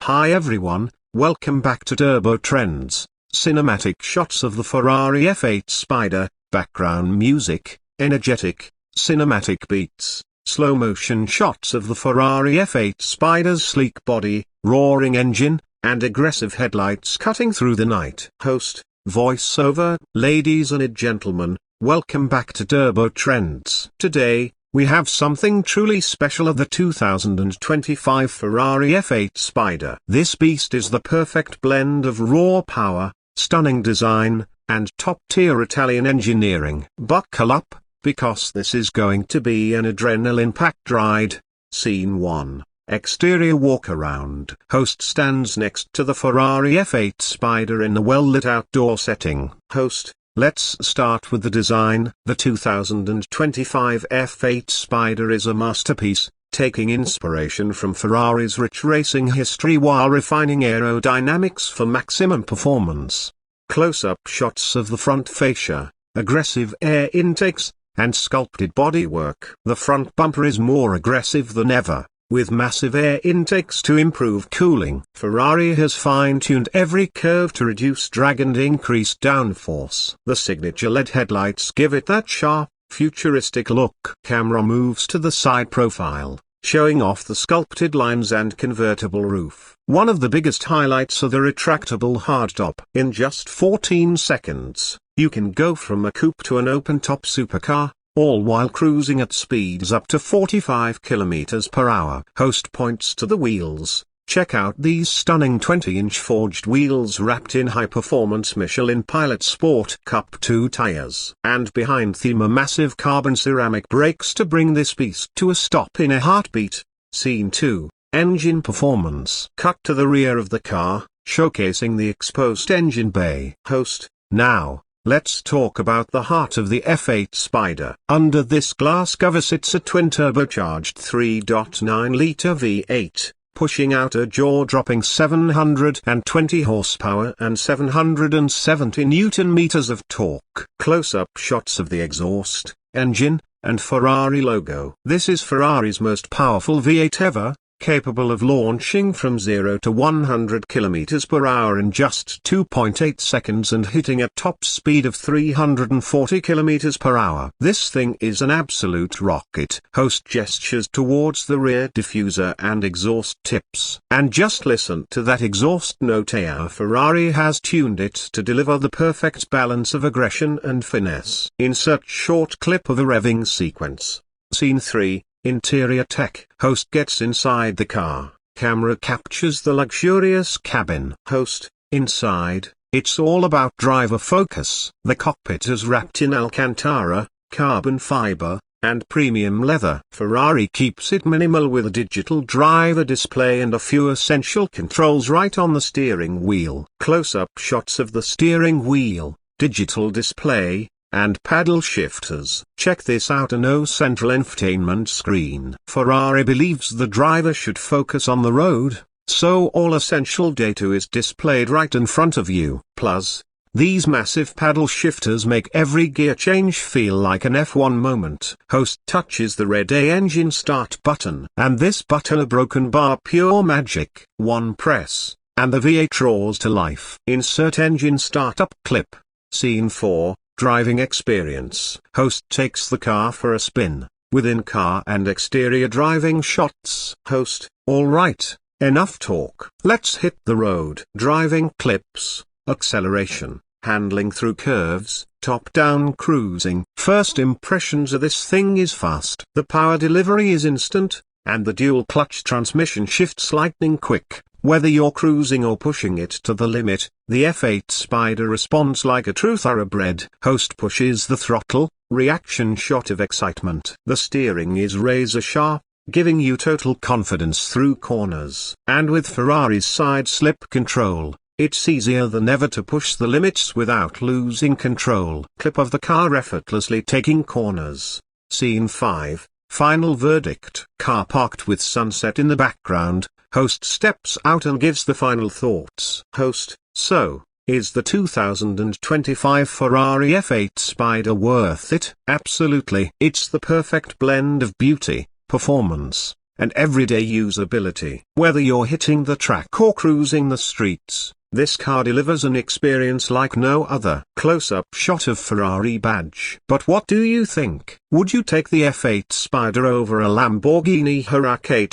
Hi everyone, welcome back to Turbo Trends. Cinematic shots of the Ferrari F8 Spider, background music, energetic, cinematic beats, slow motion shots of the Ferrari F8 Spider's sleek body, roaring engine, and aggressive headlights cutting through the night. Host, voiceover. Ladies and gentlemen, welcome back to Turbo Trends. Today, we have something truly special of the 2025 Ferrari F8 Spider. This beast is the perfect blend of raw power, stunning design, and top-tier Italian engineering. Buckle up, because this is going to be an adrenaline-packed ride. Scene 1. Exterior walk-around. Host stands next to the Ferrari F8 Spider in a well-lit outdoor setting. Host, let's start with the design. The 2025 F8 Spider is a masterpiece, taking inspiration from Ferrari's rich racing history while refining aerodynamics for maximum performance. Close-up shots of the front fascia, aggressive air intakes, and sculpted bodywork. The front bumper is more aggressive than ever, with massive air intakes to improve cooling. Ferrari has fine-tuned every curve to reduce drag and increase downforce. The signature LED headlights give it that sharp, futuristic look. Camera moves to the side profile, showing off the sculpted lines and convertible roof. One of the biggest highlights are the retractable hardtop. In just 14 seconds, you can go from a coupe to an open-top supercar, all while cruising at speeds up to 45 km/h. Host points to the wheels. Check out these stunning 20-inch forged wheels wrapped in high-performance Michelin Pilot Sport Cup 2 tires. And behind them are massive carbon ceramic brakes to bring this beast to a stop in a heartbeat. Scene 2. Engine performance. Cut to the rear of the car, showcasing the exposed engine bay. Host, now, let's talk about the heart of the F8 Spider. Under this glass cover sits a twin-turbocharged 3.9-liter V8, pushing out a jaw-dropping 720 horsepower and 770 Newton-meters of torque. Close-up shots of the exhaust, engine, and Ferrari logo. This is Ferrari's most powerful V8 ever, capable of launching from 0 to 100 km/h in just 2.8 seconds and hitting a top speed of 340 km/h. This thing is an absolute rocket. Host gestures towards the rear diffuser and exhaust tips. And just listen to that exhaust note. Ferrari has tuned it to deliver the perfect balance of aggression and finesse. Insert short clip of a revving sequence. Scene 3. Interior tech. Host gets inside the car. Camera captures the luxurious cabin. Host, inside, it's all about driver focus. The cockpit is wrapped in Alcantara, carbon fiber, and premium leather. Ferrari keeps it minimal with a digital driver display and a few essential controls right on the steering wheel. Close-up shots of the steering wheel, digital display, and paddle shifters. Check this out, a no central infotainment screen. Ferrari believes the driver should focus on the road, so all essential data is displayed right in front of you. Plus, these massive paddle shifters make every gear change feel like an F1 moment. Host touches the red A engine start button. And this button, a broken bar, pure magic. One press, and the V8 roars to life. Insert engine startup clip. Scene 4. Driving experience. Host takes the car for a spin, with in-car and exterior driving shots. Host, alright, enough talk. Let's hit the road. Driving clips, acceleration, handling through curves, top-down cruising. First impressions of this thing is fast. The power delivery is instant, and the dual-clutch transmission shifts lightning quick. Whether you're cruising or pushing it to the limit, the F8 Spider responds like a true thoroughbred. Host pushes the throttle, reaction shot of excitement. The steering is razor sharp, giving you total confidence through corners. And with Ferrari's side slip control, it's easier than ever to push the limits without losing control. Clip of the car effortlessly taking corners. Scene 5. Final verdict. Car parked with sunset in the background. Host steps out and gives the final thoughts. Host, so, is the 2025 Ferrari F8 Spider worth it? Absolutely. It's the perfect blend of beauty, performance, and everyday usability. Whether you're hitting the track or cruising the streets, this car delivers an experience like no other. Close-up shot of Ferrari badge. But what do you think? Would you take the F8 Spider over a Lamborghini Huracan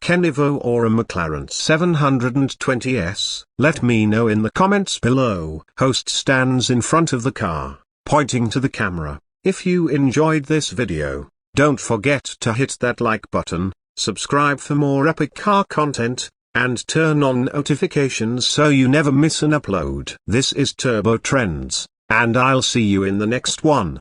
Enevo or a McLaren 720S? Let me know in the comments below. Host stands in front of the car, pointing to the camera. If you enjoyed this video, don't forget to hit that like button, subscribe for more epic car content, and turn on notifications so you never miss an upload. This is Turbo Trends, and I'll see you in the next one.